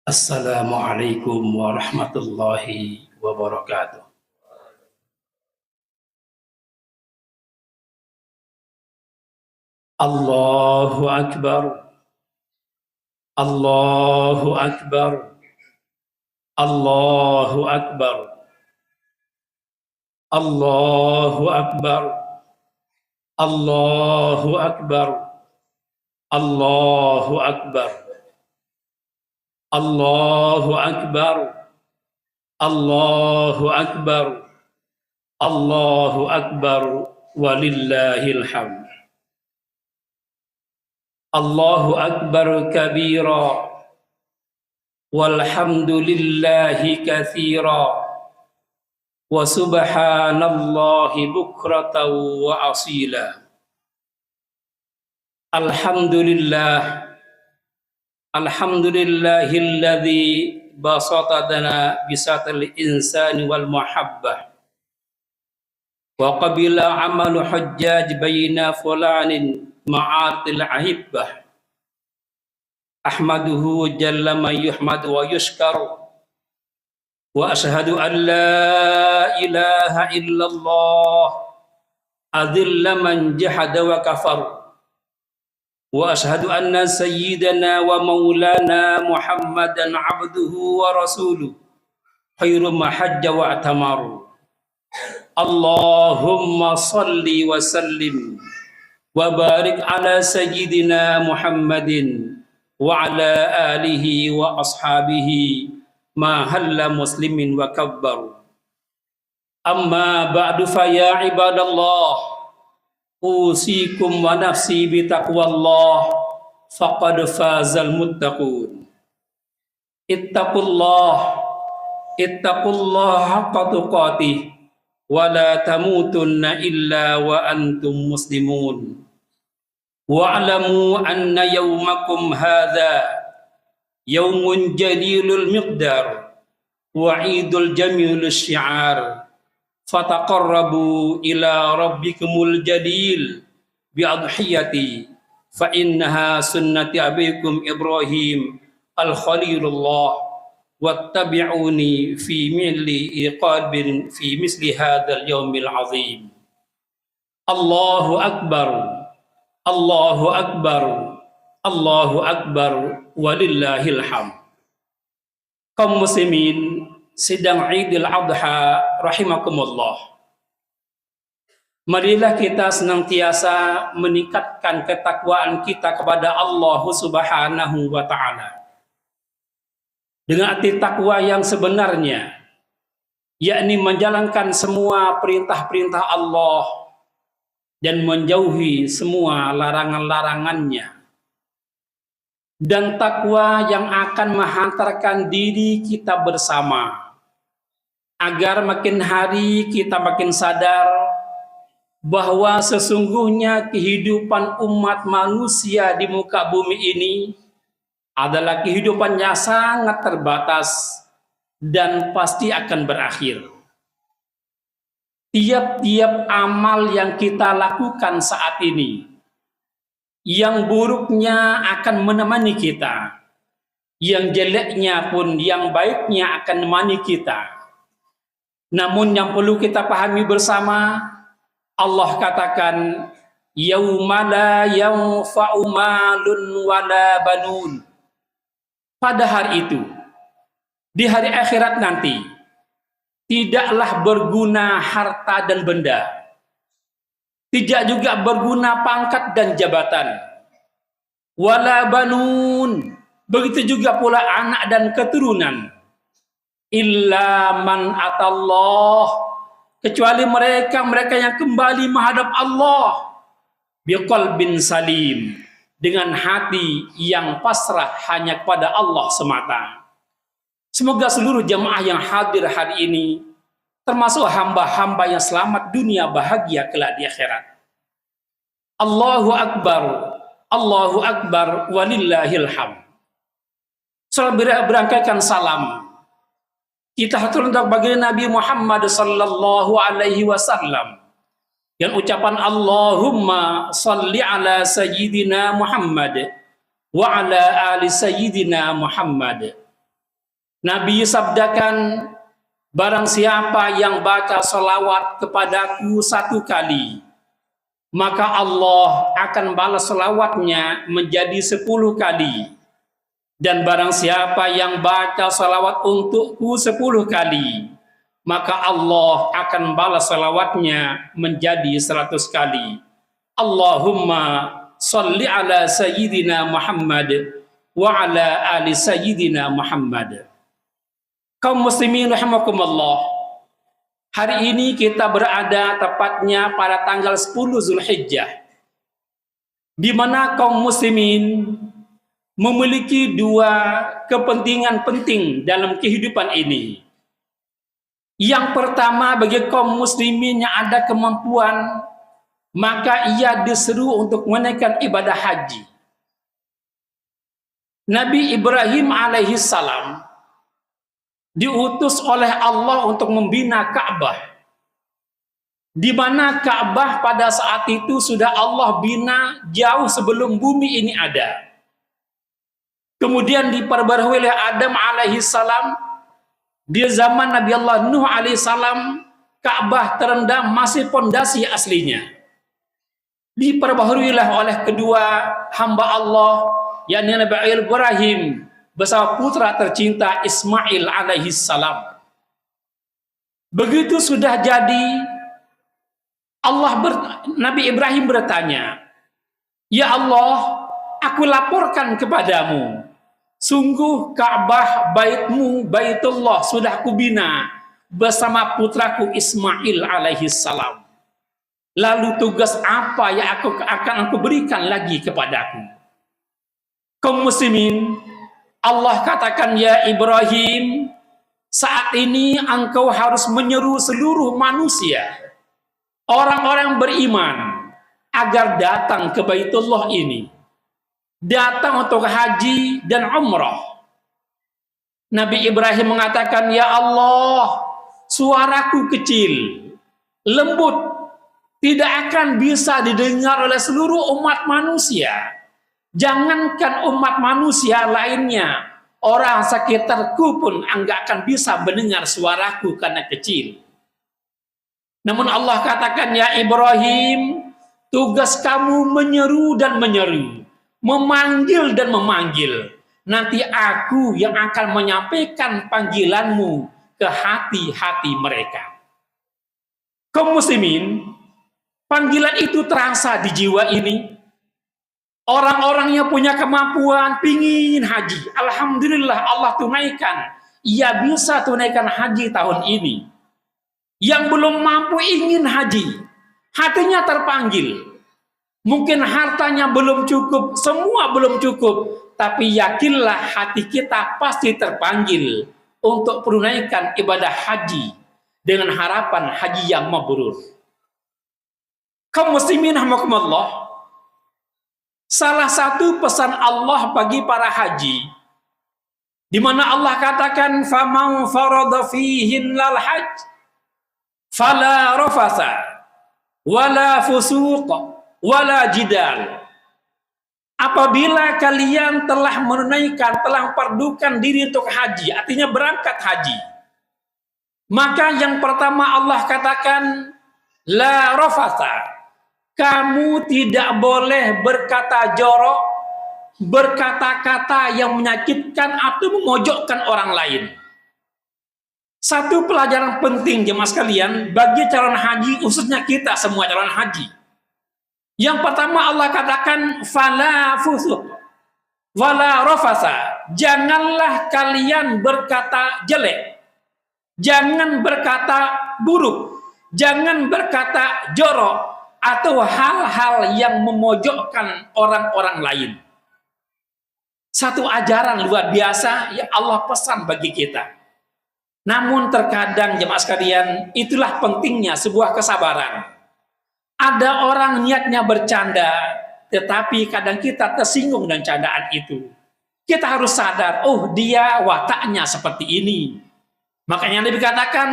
Assalamualaikum warahmatullahi wabarakatuh. Allahu Akbar, Allahu Akbar, Allahu Akbar, Allahu Akbar, Allahu Akbar, Allahu Akbar, Allahu Akbar, Allahu Akbar, Allahu Akbar, walillahil hamd. Allahu Akbar kabira, walhamdulillahi katsira, wa subhanallahi bukratan wa asila. Alhamdulillah, alhamdulillahilladzi basatana bisatil insani wal muhabbah wa qabila amalu hujjaj baina fulanin ma'atil ahibbah. Ahmaduhu jalla man yuhmad wa yushkar, wa ashhadu an la ilaha illallah adilla man jahada wa kafar, wa ashhadu anna sayyidana wa maulana Muhammadan abduhu wa rasuluh khairu ma hajja wa atamaru. Allahumma salli wa sallim wa barik ala sayyidina Muhammadin wa ala alihi wa ashabihi ma halla muslimin wa kabbaru. Amma ba'du fa ya ibadallah, usikum wa nafsi bi taqwallah, faqad fazal muttaqun. Ittaqullah, ittaqullah haqqa tuqatih, wa la tamutunna illa wa antum muslimun. Wa'lamu anna yawmakum hadha yawmun jalilul miqdar wa 'idul jamilul syi'ar, fataqarrabu ila rabbikumul jalil bi'adhiyati fa innaha sunnati abikum Ibrahim al-khalilullah, wattabi'uni fi milli iqabin fi misli hadzal yaumil azim. Allahu akbar, Allahu akbar, Allahu akbar, walillahil hamd. Kaum muslimin sidang Idul Adha rahimakumullah. Marilah kita senantiasa meningkatkan ketakwaan kita kepada Allah Subhanahu wa taala dengan arti takwa yang sebenarnya, yakni menjalankan semua perintah-perintah Allah dan menjauhi semua larangan-larangannya. Dan takwa yang akan menghantarkan diri kita bersama agar makin hari kita makin sadar bahwa sesungguhnya kehidupan umat manusia di muka bumi ini adalah kehidupan yang sangat terbatas dan pasti akan berakhir. Tiap-tiap amal yang kita lakukan saat ini, yang buruknya akan menemani kita, yang jeleknya pun yang baiknya akan menemani kita. Namun yang perlu kita pahami bersama, Allah katakan, yauma la yanfa'u malun wala banun. Pada hari itu, di hari akhirat nanti, tidaklah berguna harta dan benda, tidak juga berguna pangkat dan jabatan, wala banun, begitu juga pula anak dan keturunan, illa man atallah, kecuali mereka yang kembali menghadap Allah biqalbin salim, dengan hati yang pasrah hanya kepada Allah semata. Semoga seluruh jemaah yang hadir hari ini termasuk hamba-hamba yang selamat dunia, bahagia kelak di akhirat. Allahu akbar, Allahu akbar, walillahil hamd. berangkatkan salam. Kita haturkan baginda Nabi Muhammad sallallahu alaihi wasallam. Yang ucapan Allahumma salli ala sayyidina Muhammad wa ala ali sayyidina Muhammad. Nabi sabdakan, barang siapa yang baca salawat kepadaku 1 kali, maka Allah akan balas salawatnya menjadi 10 kali. Dan barang siapa yang baca salawat untukku 10 kali, maka Allah akan balas salawatnya menjadi 100 kali. Allahumma salli ala sayyidina Muhammad wa ala ali sayyidina Muhammad. Kaum muslimin rahimakumullah, hari ini kita berada tepatnya pada tanggal 10 Zulhijjah, di mana kaum muslimin memiliki 2 kepentingan penting dalam kehidupan ini. Yang pertama, bagi kaum muslimin yang ada kemampuan, maka ia diseru untuk menaikkan ibadah haji. Nabi Ibrahim alaihi salam diutus oleh Allah untuk membina Ka'bah, di mana Ka'bah pada saat itu sudah Allah bina jauh sebelum bumi ini ada. Kemudian diperbarui oleh Adam alaihi salam. Di zaman Nabi Allah Nuh alaihi salam, Ka'bah terendam, masih pondasi aslinya. Diperbaharui oleh kedua hamba Allah, yakni Nabi Ibrahim bersama putra tercinta Ismail alaihi salam. Begitu sudah jadi, Nabi Ibrahim bertanya, "Ya Allah, aku laporkan kepadamu, sungguh Ka'bah baitmu, Baitullah sudah kubina bersama putraku Ismail alaihi salam. Lalu tugas apa yang akan aku berikan lagi kepadaku?" Kaum muslimin, Allah katakan, "Ya Ibrahim, saat ini engkau harus menyeru seluruh manusia, orang-orang beriman, agar datang ke Baitullah ini, datang untuk haji dan umrah." Nabi Ibrahim mengatakan, "Ya Allah, suaraku kecil, lembut, tidak akan bisa didengar oleh seluruh umat manusia. Jangankan umat manusia lainnya, orang sekitarku pun enggak akan bisa mendengar suaraku karena kecil." Namun Allah katakan, "Ya Ibrahim, tugas kamu menyeru dan menyeru, memanggil dan memanggil. Nanti aku yang akan menyampaikan panggilanmu ke hati-hati mereka." Kaum muslimin, panggilan itu terasa di jiwa ini. Orang-orangnya punya kemampuan, pingin haji. Alhamdulillah Allah tunaikan. Ia bisa tunaikan haji tahun ini. Yang belum mampu ingin haji, hatinya terpanggil. Mungkin hartanya belum cukup, semua belum cukup, tapi yakinlah hati kita pasti terpanggil untuk menunaikan ibadah haji dengan harapan haji yang mabrur. Kaum muslimin rahimakumullah, salah satu pesan Allah bagi para haji, di mana Allah katakan, "Faman farada fihinnal hajj fala rafasa wala fusuq wala jidal." Apabila kalian telah menunaikan, telah memperdukan diri untuk haji, artinya berangkat haji, maka yang pertama Allah katakan, la rafasa, kamu tidak boleh berkata jorok, berkata-kata yang menyakitkan atau memojokkan orang lain. Satu pelajaran penting jemaah sekalian bagi calon haji, khususnya kita semua calon haji. Yang pertama Allah katakan, fala fusuq wala rafasa, janganlah kalian berkata jelek, jangan berkata buruk, jangan berkata jorok atau hal-hal yang memojokkan orang-orang lain. Satu ajaran luar biasa yang Allah pesan bagi kita. Namun terkadang jemaah sekalian, itulah pentingnya sebuah kesabaran. Ada orang niatnya bercanda, tetapi kadang kita tersinggung dengan candaan itu. Kita harus sadar, oh dia wataknya seperti ini. Makanya Nabi katakan,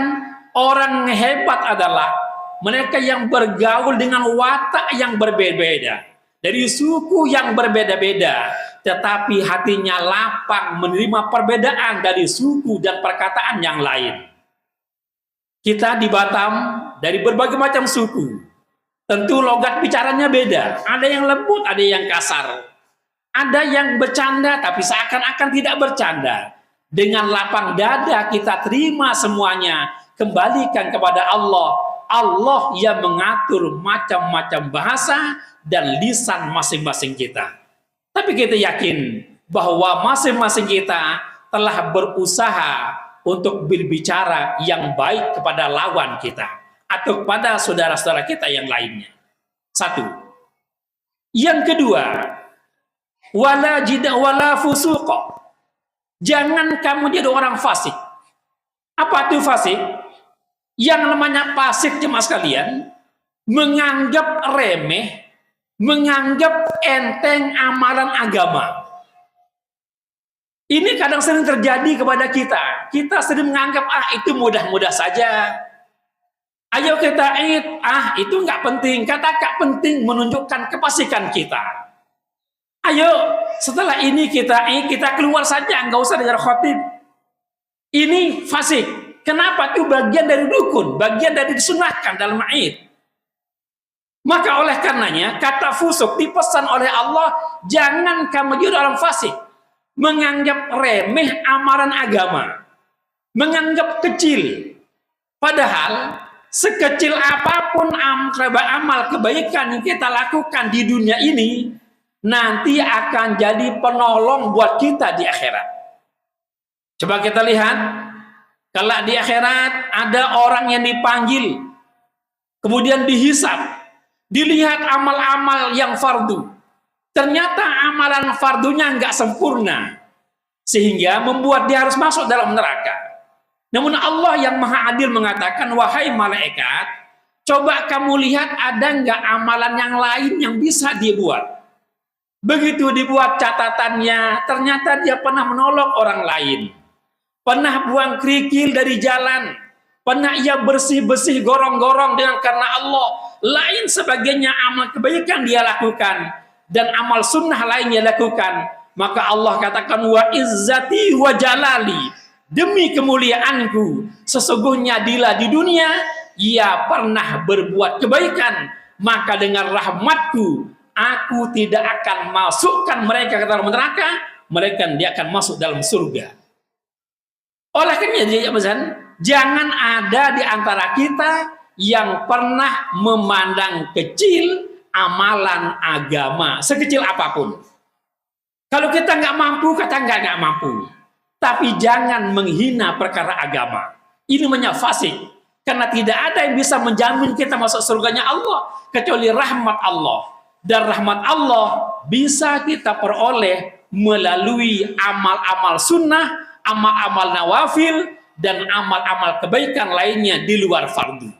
orang hebat adalah mereka yang bergaul dengan watak yang berbeda-beda, dari suku yang berbeda-beda, tetapi hatinya lapang menerima perbedaan dari suku dan perkataan yang lain. Kita di Batam dari berbagai macam suku, tentu logat bicaranya beda. Ada yang lembut, ada yang kasar. Ada yang bercanda tapi seakan-akan tidak bercanda. Dengan lapang dada kita terima semuanya, kembalikan kepada Allah. Allah yang mengatur macam-macam bahasa dan lisan masing-masing kita. Tapi kita yakin bahwa masing-masing kita telah berusaha untuk berbicara yang baik kepada lawan kita atau kepada saudara-saudara kita yang lainnya. Satu. Yang kedua, wala jida wala fusuqa. Jangan kamu jadi orang fasik. Apa itu fasik? Yang namanya fasik, jemaah sekalian, menganggap remeh, menganggap enteng amalan agama. Ini kadang sering terjadi kepada kita. Kita sering menganggap, itu mudah-mudah saja. Ayo kita itu nggak penting. Kata nggak penting menunjukkan kefasikan kita. Ayo, setelah ini kita keluar saja, nggak usah dengar khotib. Ini fasik. Kenapa? Itu bagian dari dukun, bagian dari disunahkan dalam Aid. Maka oleh karenanya, kata fusuk dipesan oleh Allah, jangan kamu jadi orang fasik, menganggap remeh amalan agama, menganggap kecil. Padahal sekecil apapun amal kebaikan yang kita lakukan di dunia ini, nanti akan jadi penolong buat kita di akhirat. Coba kita lihat, kalau di akhirat ada orang yang dipanggil, kemudian dihisab, dilihat amal-amal yang fardu. Ternyata amalan fardunya nggak sempurna, sehingga membuat dia harus masuk dalam neraka. Namun Allah yang maha adil mengatakan, wahai malaikat, coba kamu lihat ada nggak amalan yang lain yang bisa dibuat. Begitu dibuat catatannya, ternyata dia pernah menolong orang lain, pernah buang kerikil dari jalan, pernah ia bersih-bersih gorong-gorong dengan karena Allah. Lain sebagainya amal kebaikan dia lakukan, dan amal sunnah lainnya lakukan. Maka Allah katakan, wa izzati wa jalali, demi kemuliaanku, sesungguhnya dia di dunia ia pernah berbuat kebaikan, maka dengan rahmatku aku tidak akan masukkan mereka ke dalam neraka, mereka dia akan masuk dalam surga. Oleh karena jangan ada di antara kita yang pernah memandang kecil amalan agama, sekecil apapun. Kalau kita nggak mampu, kata nggak mampu. Tapi jangan menghina perkara agama. Ini namanya fasik. Karena tidak ada yang bisa menjamin kita masuk surganya Allah kecuali rahmat Allah. Dan rahmat Allah bisa kita peroleh melalui amal-amal sunnah, amal-amal nawafil, dan amal-amal kebaikan lainnya di luar fardu.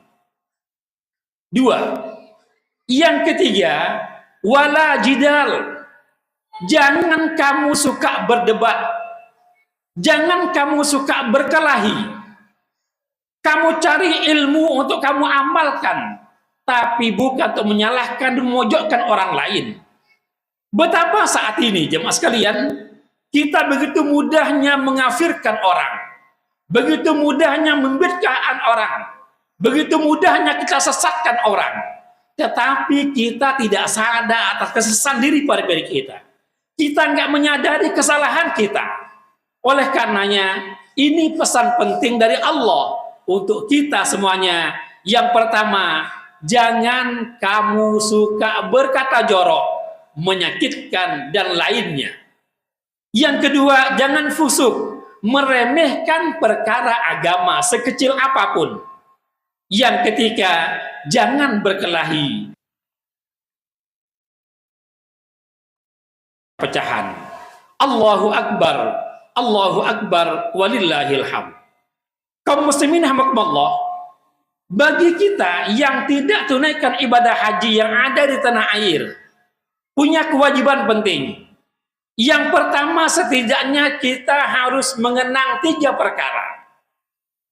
Dua. Yang ketiga, wala jidal. Jangan kamu suka berdebat. Jangan kamu suka berkelahi. Kamu cari ilmu untuk kamu amalkan, tapi bukan untuk menyalahkan dan memojokkan orang lain. Betapa saat ini jemaah sekalian, kita begitu mudahnya mengafirkan orang, begitu mudahnya membid'ahkan orang, begitu mudahnya kita sesatkan orang, tetapi kita tidak sadar atas kesesatan diri pada diri kita. Kita nggak menyadari kesalahan kita. Oleh karenanya, ini pesan penting dari Allah untuk kita semuanya. Yang pertama, jangan kamu suka berkata jorok, menyakitkan, dan lainnya. Yang kedua, jangan fusuk, meremehkan perkara agama sekecil apapun. Yang ketiga, jangan berkelahi. Pecahan. Allahu Akbar, Allahu Akbar, walillahil hamd. Kaum muslimin rahimakumullah, bagi kita yang tidak tunaikan ibadah haji yang ada di tanah air, punya kewajiban penting. Yang pertama, setidaknya kita harus mengenang 3 perkara.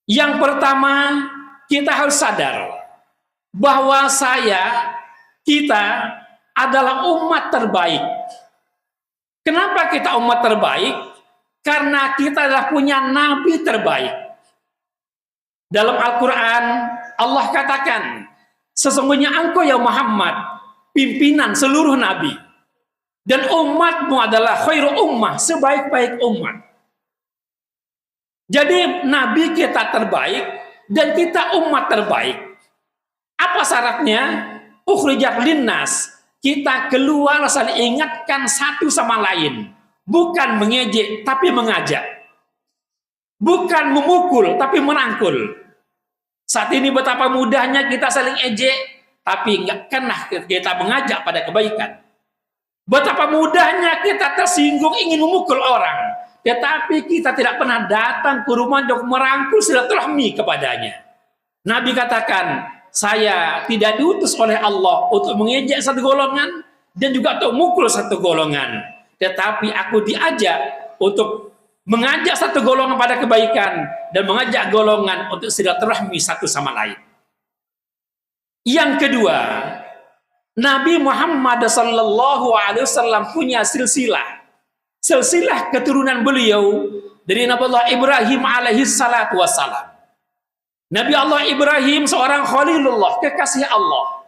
Yang pertama, kita harus sadar bahwa kita adalah umat terbaik. Kenapa kita umat terbaik? Karena kita adalah punya nabi terbaik. Dalam Al-Quran, Allah katakan, sesungguhnya engkau ya Muhammad, pimpinan seluruh nabi. Dan umatmu adalah khairu ummah, sebaik-baik umat. Jadi nabi kita terbaik, dan kita umat terbaik. Apa syaratnya? Ukhrijat linnas. Kita keluar saling ingatkan satu sama lain. Bukan mengejek, tapi mengajak. Bukan memukul, tapi merangkul. Saat ini betapa mudahnya kita saling ejek, tapi nggak pernah kita mengajak pada kebaikan. Betapa mudahnya kita tersinggung ingin memukul orang, tetapi kita tidak pernah datang ke rumah untuk merangkul silaturahmi kepadanya. Nabi katakan, saya tidak diutus oleh Allah untuk mengejek satu golongan dan juga untuk memukul satu golongan, tetapi aku diajak untuk mengajak satu golongan pada kebaikan dan mengajak golongan untuk silaturahmi satu sama lain. Yang kedua, Nabi Muhammad SAW punya silsilah keturunan beliau dari Nabi Allah Ibrahim alaihi salatu wassalam. Nabi Allah Ibrahim seorang Khalilullah, kekasih Allah,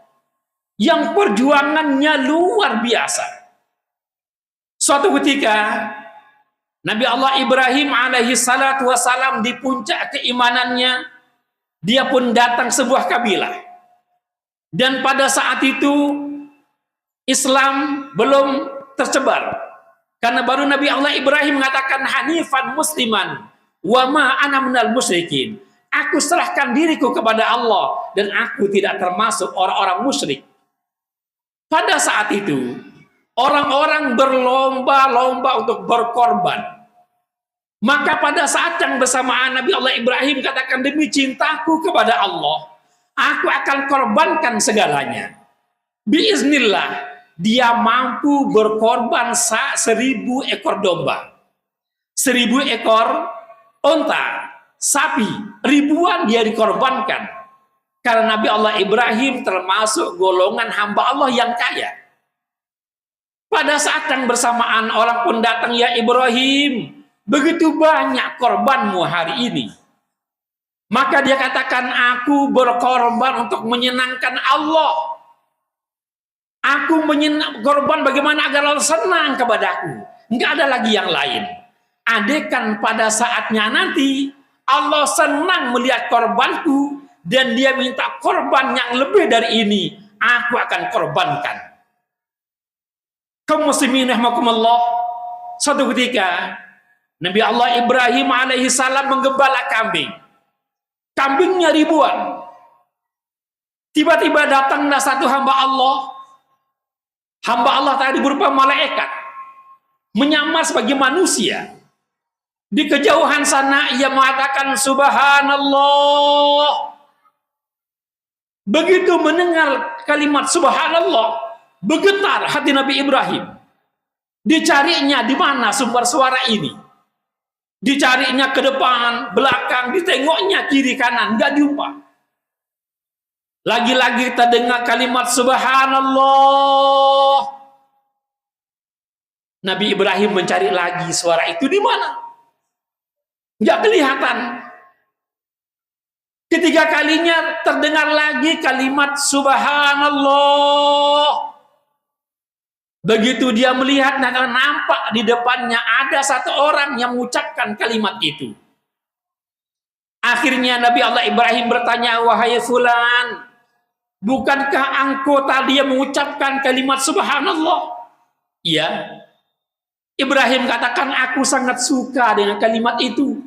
yang perjuangannya luar biasa. Suatu ketika Nabi Allah Ibrahim alaihi salatu wassalam di puncak keimanannya, dia pun datang sebuah kabilah. Dan pada saat itu Islam belum tersebar. Karena baru Nabi Allah Ibrahim mengatakan hanifan musliman wa ma ana minal musyrikin. Aku serahkan diriku kepada Allah dan aku tidak termasuk orang-orang musyrik. Pada saat itu orang-orang berlomba-lomba untuk berkorban. Maka pada saat yang bersamaan Nabi Allah Ibrahim katakan, demi cintaku kepada Allah, aku akan korbankan segalanya. Biiznillah, dia mampu berkorban 1000 ekor domba, 1000 ekor onta, sapi, ribuan dia dikorbankan. Karena Nabi Allah Ibrahim termasuk golongan hamba Allah yang kaya. Pada saat yang bersamaan orang pun datang, ya Ibrahim, begitu banyak korbanmu hari ini. Maka dia katakan, aku berkorban untuk menyenangkan Allah. Aku korban bagaimana agar Allah senang kepadaku. Enggak ada lagi yang lain. Andaikan pada saatnya nanti Allah senang melihat korbanku dan dia minta korban yang lebih dari ini, aku akan korbankan. Kaum muslimin rahimakumullah, suatu ketika Nabi Allah Ibrahim alaihi salam menggembala kambing. Kambingnya ribuan. Tiba-tiba datanglah satu hamba Allah. Hamba Allah tadi berupa malaikat, menyamar sebagai manusia. Di kejauhan sana ia mengatakan subhanallah. Begitu mendengar kalimat subhanallah, bergetar hati Nabi Ibrahim. Dicarinya di mana sumber suara ini. Dicarinya ke depan, belakang, ditengoknya kiri kanan, nggak jumpa. Lagi-lagi terdengar kalimat subhanallah. Nabi Ibrahim mencari lagi suara itu di mana. Nggak kelihatan. Ketiga kalinya terdengar lagi kalimat subhanallah. Begitu dia melihat, nampak di depannya ada satu orang yang mengucapkan kalimat itu. Akhirnya Nabi Allah Ibrahim bertanya, wahai fulan, bukankah engkau tadi yang mengucapkan kalimat subhanallah? Iya. Ibrahim katakan, aku sangat suka dengan kalimat itu.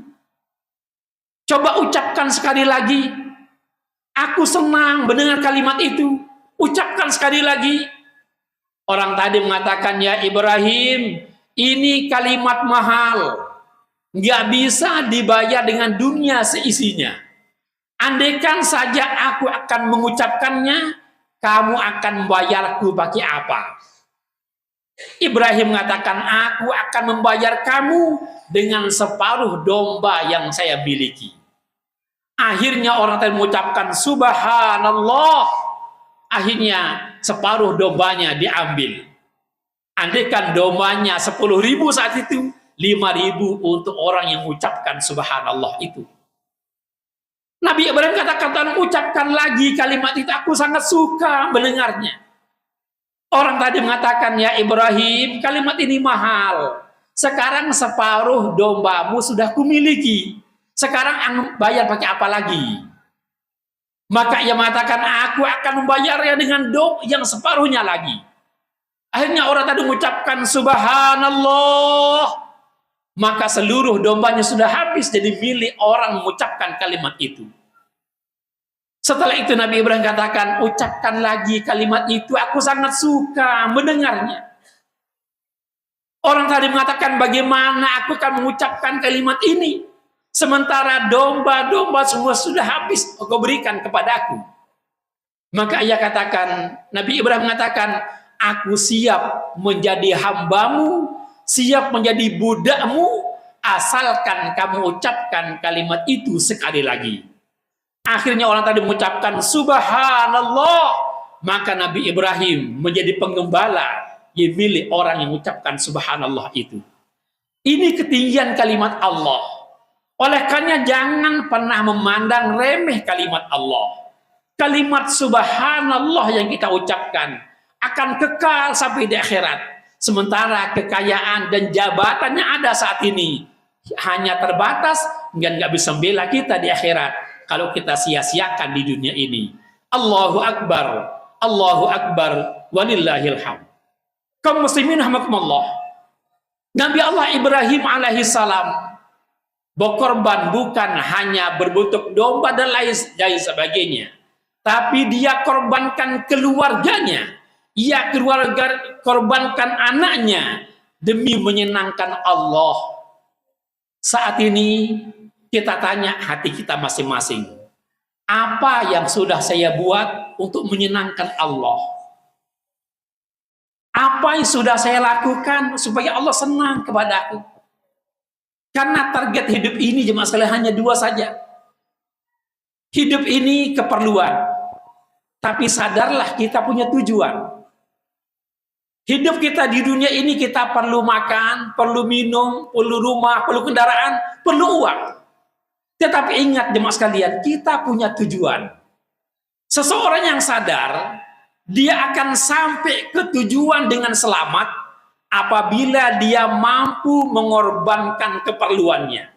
Coba ucapkan sekali lagi. Aku senang mendengar kalimat itu. Ucapkan sekali lagi. Orang tadi mengatakan, ya Ibrahim, ini kalimat mahal. Nggak bisa dibayar dengan dunia seisinya. Andaikan saja aku akan mengucapkannya, kamu akan membayarku pakai apa? Ibrahim mengatakan, aku akan membayar kamu dengan separuh domba yang saya miliki. Akhirnya orang tadi mengucapkan subhanallah. Akhirnya separuh dombanya diambil. Andaikan dombanya 10.000 saat itu, 5.000 untuk orang yang mengucapkan subhanallah itu. Nabi Ibrahim katakan, ucapkan lagi kalimat itu, aku sangat suka mendengarnya. Orang tadi mengatakan, ya Ibrahim, kalimat ini mahal. Sekarang separuh dombamu sudah kumiliki. Sekarang bayar pakai apa lagi? Maka ia mengatakan, aku akan membayarnya dengan yang separuhnya lagi. Akhirnya orang tadi mengucapkan subhanallah. Maka seluruh dombanya sudah habis jadi milik orang mengucapkan kalimat itu. Setelah itu Nabi Ibrahim katakan, ucapkan lagi kalimat itu, aku sangat suka mendengarnya. Orang tadi mengatakan, bagaimana aku akan mengucapkan kalimat ini sementara domba-domba semua sudah habis kau berikan kepadaku. Maka ia katakan, Nabi Ibrahim mengatakan, aku siap menjadi hambamu, siap menjadi budakmu, asalkan kamu ucapkan kalimat itu sekali lagi. Akhirnya orang tadi mengucapkan subhanallah, maka Nabi Ibrahim menjadi penggembala yang milik orang yang mengucapkan subhanallah itu. Ini ketinggian kalimat Allah. Oleh karena jangan pernah memandang remeh kalimat Allah. Kalimat subhanallah yang kita ucapkan akan kekal sampai di akhirat. Sementara kekayaan dan jabatannya ada saat ini hanya terbatas dan nggak bisa membela kita di akhirat kalau kita sia-siakan di dunia ini. Allahu Akbar, Allahu Akbar, walillahil hamd. Kaum muslimin rahimakumullah. Nabi Allah Ibrahim alaihissalam berkorban bukan hanya berbentuk domba dan lain sebagainya, tapi dia korbankan keluarganya. Ia korbankan anaknya demi menyenangkan Allah. Saat ini kita tanya hati kita masing-masing, apa yang sudah saya buat untuk menyenangkan Allah? Apa yang sudah saya lakukan supaya Allah senang kepada aku? Karena target hidup ini jemaah sekalian hanya dua saja. Hidup ini keperluan, tapi sadarlah kita punya tujuan. Hidup kita di dunia ini kita perlu makan, perlu minum, perlu rumah, perlu kendaraan, perlu uang. Tetapi ingat jemaah sekalian, kita punya tujuan. Seseorang yang sadar, dia akan sampai ke tujuan dengan selamat apabila dia mampu mengorbankan keperluannya.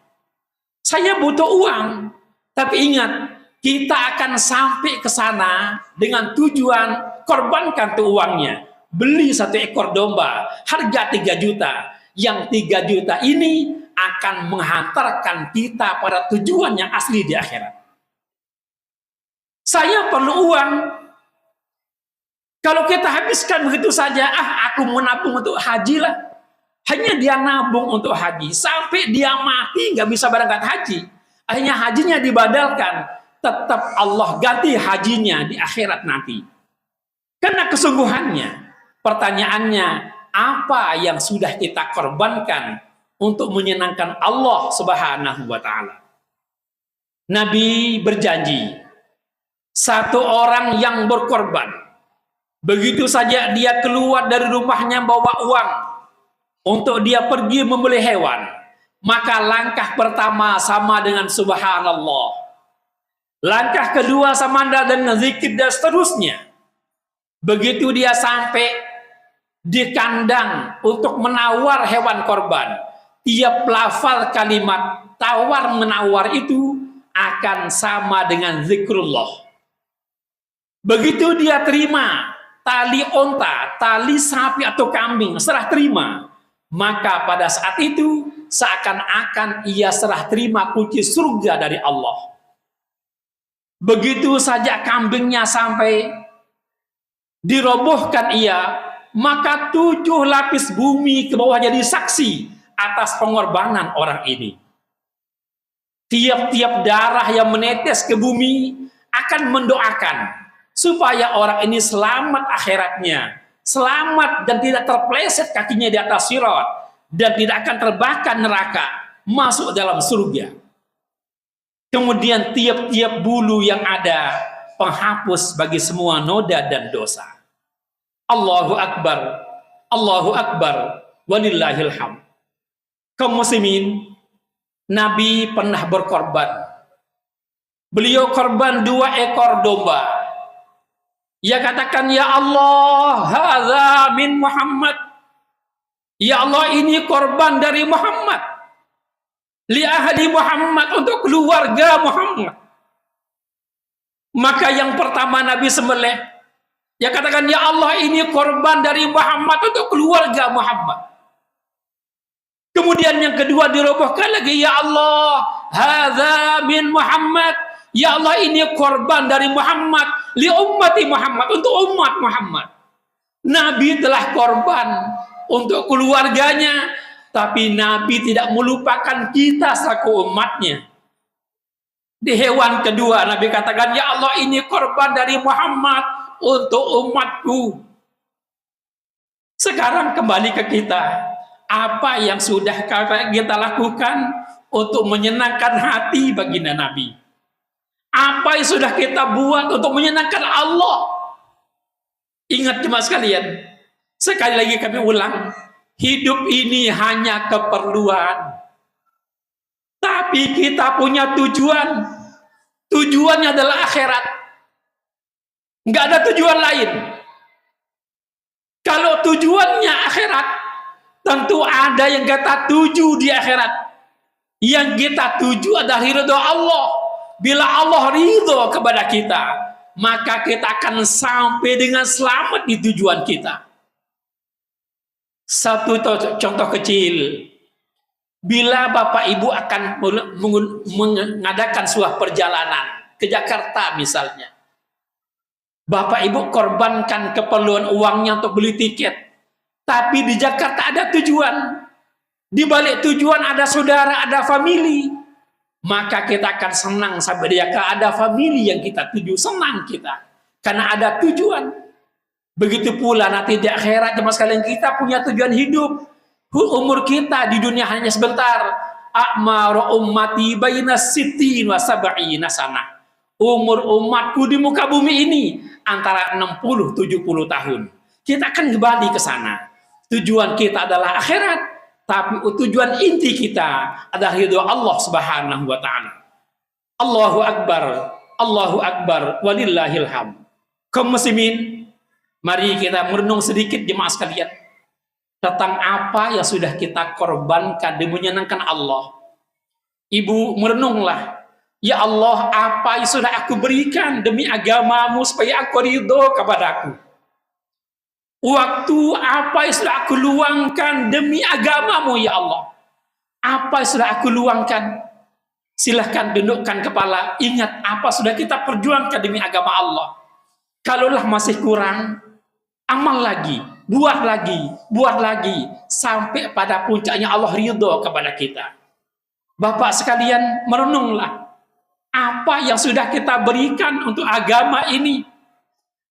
Saya butuh uang, tapi ingat, kita akan sampai ke sana dengan tujuan korbankan tuh uangnya. Beli 1 ekor domba, harga 3 juta. Yang 3 juta ini akan menghantarkan kita pada tujuan yang asli di akhirat. Saya perlu uang. Kalau kita habiskan begitu saja, aku mau nabung untuk haji lah. Hanya dia nabung untuk haji. Sampai dia mati nggak bisa berangkat haji. Akhirnya hajinya dibadalkan. Tetap Allah ganti hajinya di akhirat nanti. Karena kesungguhannya, pertanyaannya, apa yang sudah kita korbankan untuk menyenangkan Allah Subhanahu wa Ta'ala? Nabi berjanji, satu orang yang berkorban, begitu saja dia keluar dari rumahnya bawa uang untuk dia pergi membeli hewan, maka langkah pertama sama dengan subhanallah, langkah kedua sama dengan zikir dan seterusnya. Begitu dia sampai di kandang untuk menawar hewan korban, tiap lafal kalimat tawar menawar itu akan sama dengan zikrullah. Begitu dia terima tali onta, tali sapi atau kambing, serah terima, maka pada saat itu seakan-akan ia serah terima kunci surga dari Allah. Begitu saja kambingnya sampai dirobohkan ia, maka 7 lapis bumi ke bawah jadi saksi atas pengorbanan orang ini. Tiap-tiap darah yang menetes ke bumi akan mendoakan supaya orang ini selamat akhiratnya, selamat dan tidak terpeleset kakinya di atas sirat, dan tidak akan terbakar neraka, masuk dalam surga. Kemudian tiap-tiap bulu yang ada penghapus bagi semua noda dan dosa. Allahu Akbar, Allahu Akbar, walillahil hamd. Kaum muslimin, Nabi pernah berkorban. Beliau korban 2 ekor domba. Ia katakan, ya Allah, hadza min Muhammad. Ya Allah, ini korban dari Muhammad. Li ahli Muhammad, untuk keluarga Muhammad. Maka yang pertama Nabi sembelih, dia katakan, ya Allah, ini korban dari Muhammad untuk keluarga Muhammad. Kemudian yang kedua dirobohkan lagi, ya Allah, hadza min Muhammad. Ya Allah, ini korban dari Muhammad li ummati Muhammad, untuk umat Muhammad. Nabi telah korban untuk keluarganya, tapi Nabi tidak melupakan kita selaku umatnya. Di hewan kedua Nabi katakan, ya Allah, ini korban dari Muhammad untuk umatku. Sekarang kembali ke kita. Apa yang sudah kita lakukan untuk menyenangkan hati baginda Nabi? Apa yang sudah kita buat untuk menyenangkan Allah? Ingat jemaah sekalian, sekali lagi kami ulang, hidup ini hanya keperluan. Tapi kita punya tujuan. Tujuannya adalah akhirat. Nggak ada tujuan lain. Kalau tujuannya akhirat, tentu ada yang kita tuju di akhirat. Yang kita tuju adalah ridho Allah. Bila Allah ridho kepada kita, maka kita akan sampai dengan selamat di tujuan kita. Satu contoh kecil. Bila Bapak Ibu akan mengadakan sebuah perjalanan ke Jakarta misalnya, Bapak Ibu korbankan keperluan uangnya untuk beli tiket, tapi di Jakarta ada tujuan, di balik tujuan ada saudara, ada famili, maka kita akan senang sampai dia ada famili yang kita tuju, senang kita karena ada tujuan. Begitu pula nanti di akhirat, teman sekalian, kita punya tujuan hidup. Umur kita di dunia hanya sebentar. A'maru ummati baina sittin wa sab'ina sanah. Umur umatku di muka bumi ini antara 60-70 tahun. Kita akan kembali ke sana. Tujuan kita adalah akhirat, tapi tujuan inti kita adalah ridho Allah Subhanahu wa taala. Allahu Akbar, Allahu Akbar, walillahil hamd. Kaum muslimin, mari kita merenung sedikit jemaah sekalian tentang apa yang sudah kita korbankan demi menyenangkan Allah. Ibu merenunglah, ya Allah, apa yang sudah aku berikan demi agamamu supaya aku ridho kepadaku. Waktu apa yang sudah aku luangkan demi agamamu, ya Allah. Apa yang sudah aku luangkan? Silahkan dudukkan kepala, ingat apa sudah kita perjuangkan demi agama Allah. Kalaulah masih kurang, amal lagi, buat lagi, sampai pada puncaknya Allah ridho kepada kita. Bapak sekalian, merenunglah apa yang sudah kita berikan untuk agama ini.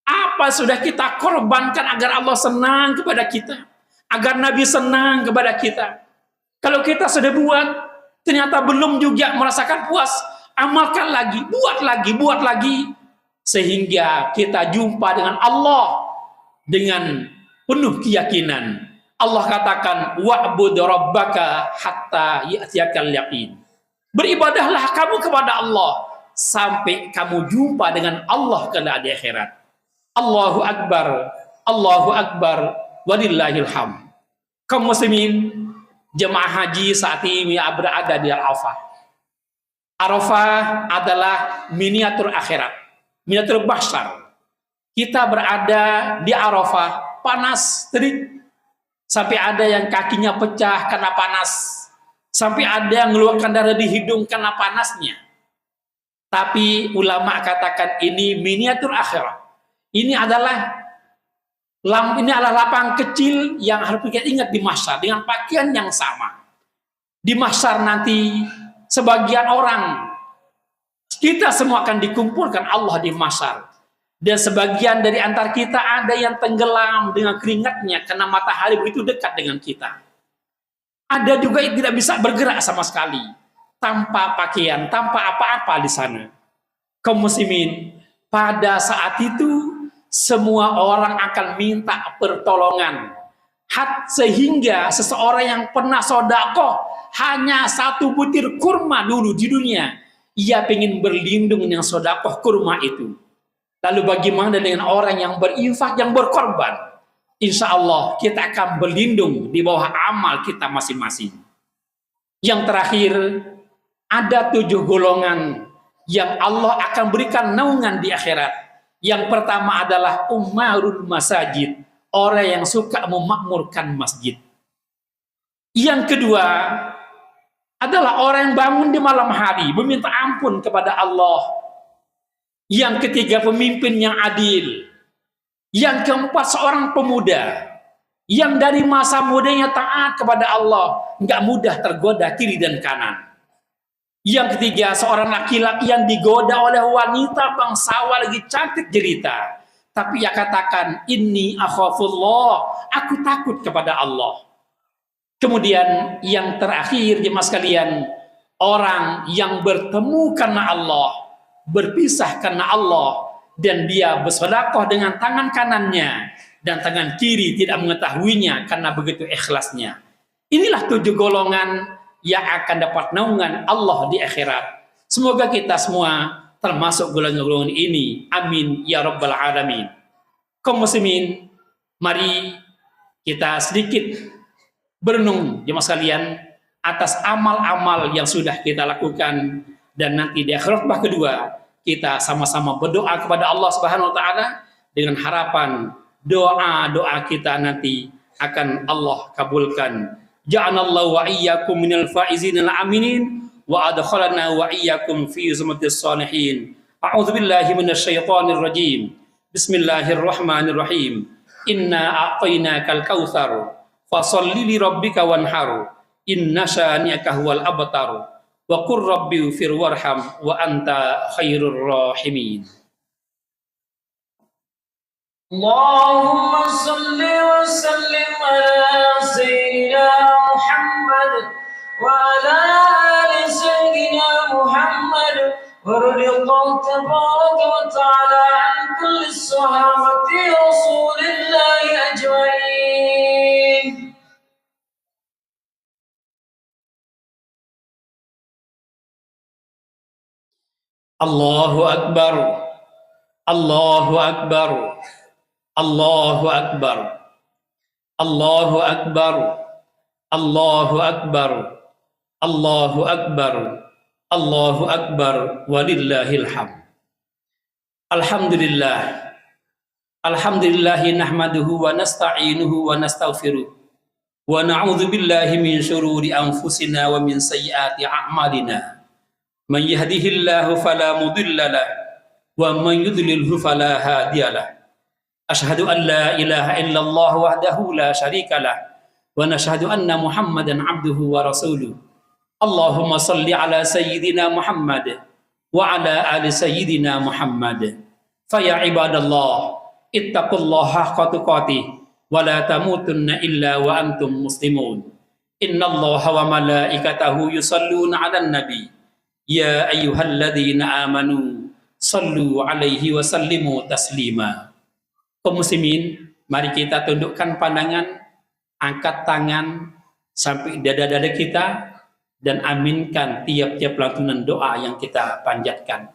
Apa sudah kita korbankan agar Allah senang kepada kita, agar Nabi senang kepada kita. Kalau kita sudah buat, ternyata belum juga merasakan puas, amalkan lagi, buat lagi, sehingga kita jumpa dengan Allah dengan penuh keyakinan. Allah katakan, wa'bud rabbaka hatta ya'tiyakal yaqin. Beribadahlah kamu kepada Allah sampai kamu jumpa dengan Allah kelak di akhirat. Allahu Akbar, Allahu Akbar, walillahil hamd. Kaum muslimin, jemaah haji saat ini berada di Arafah. Arafah adalah miniatur akhirat, miniatur mahsyar. Kita berada di Arafah, panas terik, sampai ada yang kakinya pecah karena panas, sampai ada yang mengeluarkan darah di hidung karena panasnya. Tapi ulama katakan ini miniatur akhirat. Ini adalah lapangan kecil yang harus kita ingat di mahsyar dengan pakaian yang sama. Di mahsyar nanti sebagian orang, kita semua akan dikumpulkan Allah di mahsyar. Dan sebagian dari antar kita ada yang tenggelam dengan keringatnya karena matahari begitu dekat dengan kita. Ada juga yang tidak bisa bergerak sama sekali, tanpa pakaian, tanpa apa-apa di sana. Kaum muslimin, pada saat itu semua orang akan minta pertolongan. Sehingga seseorang yang pernah sedekah hanya satu butir kurma dulu di dunia, ia ingin berlindung dengan sedekah kurma itu. Lalu bagaimana dengan orang yang berinfak, yang berkorban? Insya Allah kita akan berlindung di bawah amal kita masing-masing. Yang terakhir, ada 7 golongan yang Allah akan berikan naungan di akhirat. Yang pertama adalah umarul masajid, orang yang suka memakmurkan masjid. Yang kedua adalah orang yang bangun di malam hari meminta ampun kepada Allah. Yang ketiga, pemimpin yang adil. Yang keempat, seorang pemuda yang dari masa mudanya taat kepada Allah, nggak mudah tergoda kiri dan kanan. Yang ketiga, seorang laki-laki yang digoda oleh wanita bangsawan lagi cantik jelita, tapi ia katakan, inni akhafullah, aku takut kepada Allah. Kemudian yang terakhir, jemaah sekalian, orang yang bertemu karena Allah, berpisah karena Allah, dan dia bersedekah dengan tangan kanannya dan tangan kiri tidak mengetahuinya karena begitu ikhlasnya. Inilah 7 golongan yang akan dapat naungan Allah di akhirat. Semoga kita semua termasuk golongan-golongan ini. Amin ya rabbal alamin. Kaum muslimin, mari kita sedikit berenung jemaah sekalian atas amal-amal yang sudah kita lakukan, dan nanti di akhirat kedua kita sama-sama berdoa kepada Allah Subhanahu wa taala dengan harapan doa-doa kita nanti akan Allah kabulkan. Ja'alallahu wa iyyakum minal faizin al-aminin wa adkhalana wa iyyakum fi zumratis salihin. A'udzu billahi minasyaitonir rajim. Bismillahirrahmanirrahim. Inna a'tainakal kautsar fasholli li rabbika wanhar. Inna syani'aka huwal abtar. Wa qur rabbi ighfir warham wa anta khairur rahimin. Allahumma salli wa sallim ala sayyidina Muhammad wa ala ali sayyidina Muhammad wa radiyallahu tabaraka wa ta'ala an kulli sahabati rasulillahi ajma'in. Allahu akbar. Allahu akbar. Allahu akbar. Allahu akbar. Allahu akbar. Allahu akbar. Allahu akbar walillahil hamd. Alhamdulillah. Alhamdulillah nahmaduhu wa nasta'inuhu wa nastaghfiruh. Wa na'udzu billahi min syururi anfusina wa min sayyiati a'malina. Man yahdihillahu fala mudilla lahu wa man yudlilhu fala hadiya lahu. Asyhadu an la ilaha illallah wahdahu la syarika lahu wa nashhadu anna Muhammadan abduhu wa rasuluh. Allahumma salli ala sayyidina Muhammad wa ala ali sayyidina Muhammad. Fa ya ibadallah, ittaqullaha haqqa tuqatih wa la tamutunna illa wa antum muslimun. Innallaha wa malaikatahu yusalluna 'alan nabi. Ya ayyuhalladzina amanu sallu alaihi wa sallimu taslima. Kaum muslimin, mari kita tundukkan pandangan, angkat tangan sampai dada-dada kita, dan aminkan tiap-tiap lantunan doa yang kita panjatkan.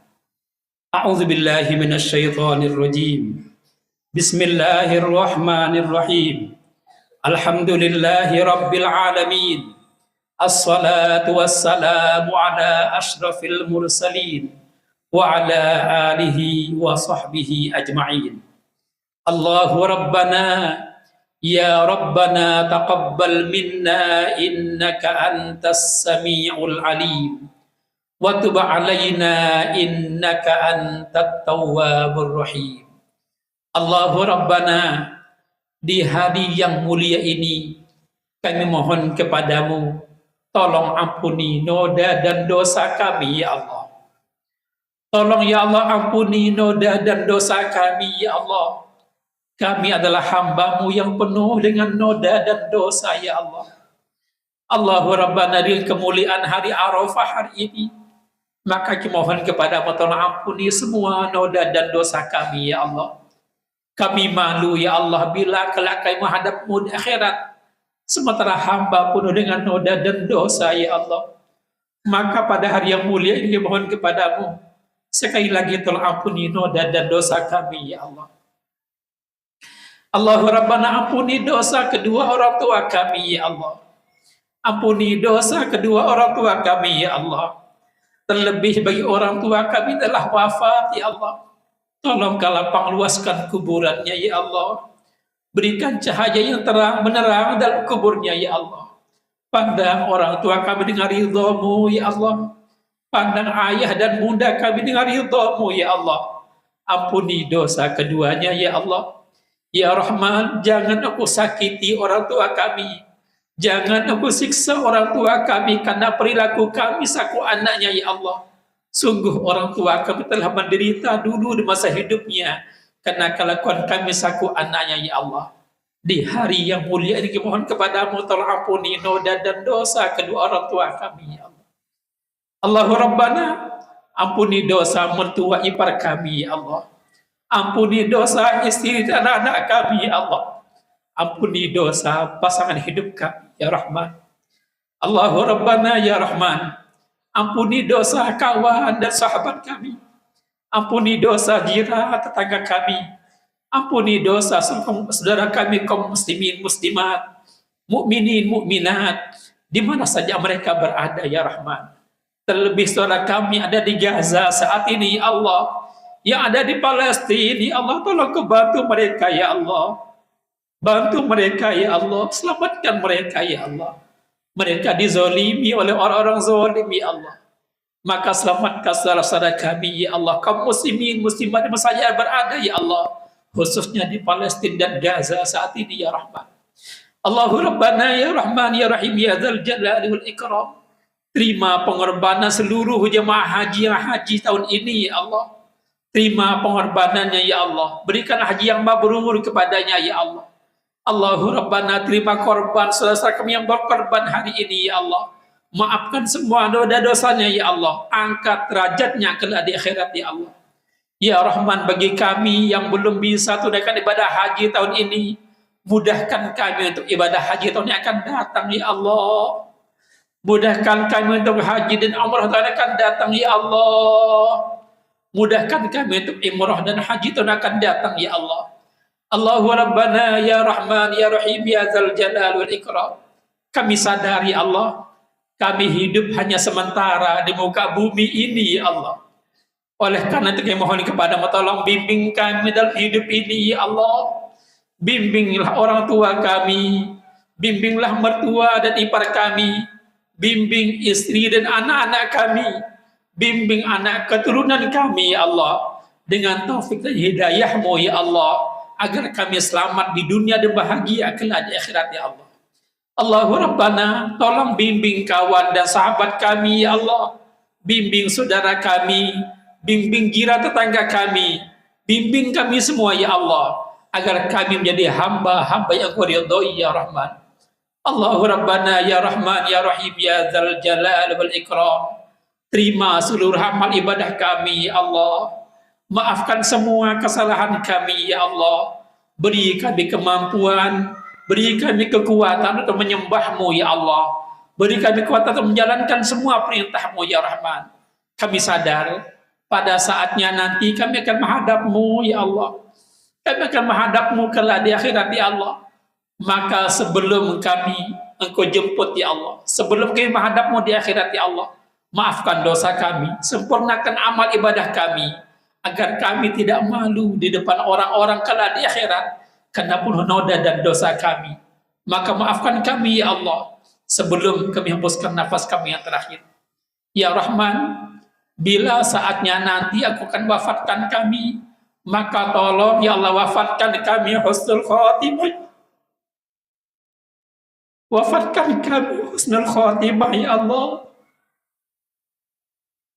A'udzubillahi minasyaitonir rajim. Bismillahirrahmanirrahim. Alhamdulillahi rabbil alamin. Assalatu wassalamu ala ashrafil mursalin wa ala alihi wa sahbihi ajma'in. Allahu rabbana ya rabbana taqabbal minna innaka antas sami'ul alim wa tub alaina innaka antat tawwabur rahim. Allahu rabbana, di hari yang mulia ini kami mohon kepadamu, tolong ampuni noda dan dosa kami ya Allah. Tolong ya Allah ampuni noda dan dosa kami ya Allah. Kami adalah hamba-Mu yang penuh dengan noda dan dosa ya Allah. Allahu Rabbana di kemuliaan hari Arafah hari ini, maka kami mohon kepada-Mu tolong ampuni semua noda dan dosa kami ya Allah. Kami malu ya Allah bila kelak kami menghadap-Mu di akhirat, sementara hamba penuh dengan noda dan dosa ya Allah. Maka pada hari yang mulia ini kami mohon kepada-Mu, sekali lagi tolong ampuni noda dan dosa kami ya Allah. Allahu Rabbana ampuni dosa kedua orang tua kami ya Allah. Ampuni dosa kedua orang tua kami ya Allah. Terlebih bagi orang tua kami telah wafat ya Allah. Tolong lapang luaskan kuburannya ya Allah. Berikan cahaya yang terang menerang dalam kuburnya ya Allah. Pandang orang tua kami dengan ridha-Mu ya Allah. Pandang ayah dan bunda kami dengan ridha-Mu ya Allah. Ampuni dosa keduanya ya Allah. Ya Rahman, jangan aku sakiti orang tua kami. Jangan aku siksa orang tua kami karena perilaku kami selaku anaknya ya Allah. Sungguh orang tua kami telah menderita dulu di masa hidupnya karena kelakuan kami selaku anaknya ya Allah. Di hari yang mulia ini mohon kepada-Mu tolong ampuni noda dan dosa kedua orang tua kami ya Allah. Allahu Rabbana, ampuni dosa mertua ipar kami ya Allah. Ampuni dosa istri dan anak kami ya Allah. Ampuni dosa pasangan hidup kami ya Rahman. Allahu Rabbana ya Rahman, ampuni dosa kawan dan sahabat kami. Ampuni dosa jiran tetangga kami. Ampuni dosa saudara kami kaum muslimin muslimat, mukminin mukminat di mana saja mereka berada ya Rahman. Terlebih saudara kami ada di Gaza saat ini ya Allah, yang ada di Palestina ya Allah, tolong bantu mereka ya Allah. Bantu mereka ya Allah, selamatkan mereka ya Allah. Mereka dizolimi oleh orang-orang zalim ya Allah. Maka selamatkan saudara-saudara kami ya Allah, kaum muslimin muslimat di mana saja berada ya Allah, khususnya di Palestina dan Gaza saat ini ya Rahman. Allahu Rabbana ya Rahman ya Rahim ya Dzal Jalali wal Ikram. Terima pengorbanan seluruh jemaah haji yang haji tahun ini ya Allah. Terima pengorbanannya ya Allah. Berikan haji yang mabrur kepadanya ya Allah. Allahu Rabbana, terima korban saudara kami yang berkorban hari ini ya Allah. Maafkan semua dosa-dosanya ya Allah. Angkat derajatnya kelak di akhirat ya Allah. Ya Rahman, bagi kami yang belum bisa tunaikan ibadah haji tahun ini, mudahkan kami untuk ibadah haji tahun yang akan datang ya Allah. Mudahkan kami untuk haji dan umrah tahun yang akan datang ya Allah. Mudahkan kami untuk umrah dan haji tahun yang akan datang ya Allah. Allahu Rabbana ya Rahman ya Rahim ya Dzal Jalal wal Ikram. Kami sadari Allah, kami hidup hanya sementara di muka bumi ini ya Allah. Oleh karena itu kami mohon kepada-Mu tolong bimbing kami dalam hidup ini ya Allah. Bimbinglah orang tua kami, bimbinglah mertua dan ipar kami, bimbing istri dan anak-anak kami, bimbing anak keturunan kami ya Allah, dengan taufik dan hidayah-Mu ya Allah, agar kami selamat di dunia dan bahagia kelak di akhirat ya Allah. Allahu Rabbana, tolong bimbing kawan dan sahabat kami ya Allah. Bimbing saudara kami, bimbing jiran tetangga kami, bimbing kami semua ya Allah, agar kami menjadi hamba-hamba yang Kau ridhoi ya Rahman. Allahu Rabbana ya Rahman ya Rahim ya Dzal Jalal wal Ikram. Terima seluruh amal ibadah kami ya Allah. Maafkan semua kesalahan kami ya Allah. Beri kami kemampuan, beri kami kekuatan untuk menyembah-Mu ya Allah. Beri kami kekuatan untuk menjalankan semua perintah-Mu ya Rahman. Kami sadar pada saatnya nanti kami akan menghadap-Mu ya Allah. Kami akan menghadap-Mu kelak di akhirat ya Allah. Maka sebelum kami Engkau jemput ya Allah, sebelum kami menghadap-Mu di akhirat ya Allah, maafkan dosa kami, sempurnakan amal ibadah kami, agar kami tidak malu di depan orang-orang kelak di akhirat karena penuh noda dan dosa kami. Maka maafkan kami ya Allah sebelum kami hembuskan nafas kami yang terakhir. Ya Rahman, bila saatnya nanti Aku akan wafatkan kami, maka tolong ya Allah wafatkan kami husnul khatimah. Wafatkan kami husnul khatimah ya Allah.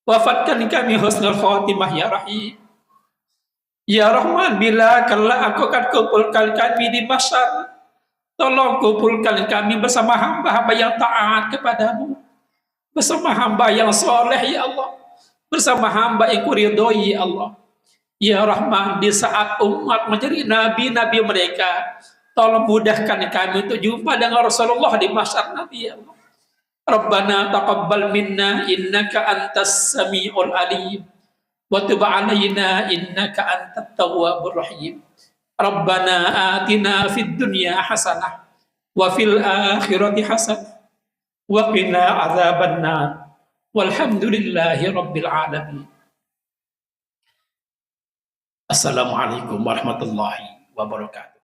wafatkan kami husnul khatimah ya Rahim. Ya Rahman, bila kelak Engkau akan kumpulkan kami di mahsyar, tolong kumpulkan kami bersama hamba-hamba yang taat kepadamu, bersama hamba yang soleh ya Allah, bersama hamba yang kuridhoi ya Allah. Ya Rahman, di saat umat menjadi nabi-nabi mereka, tolong mudahkan kami untuk jumpa dengan Rasulullah di mahsyar nanti ya Allah. Rabbana taqabbal minna innaka antas samiul alim wa tub alaina innaka antat tawwabur rahim. Rabbana atina fid dunya hasanah wa fil akhirati hasanah wa qina adzabannar. Walhamdulillahi rabbil alamin. Assalamualaikum warahmatullahi wabarakatuh.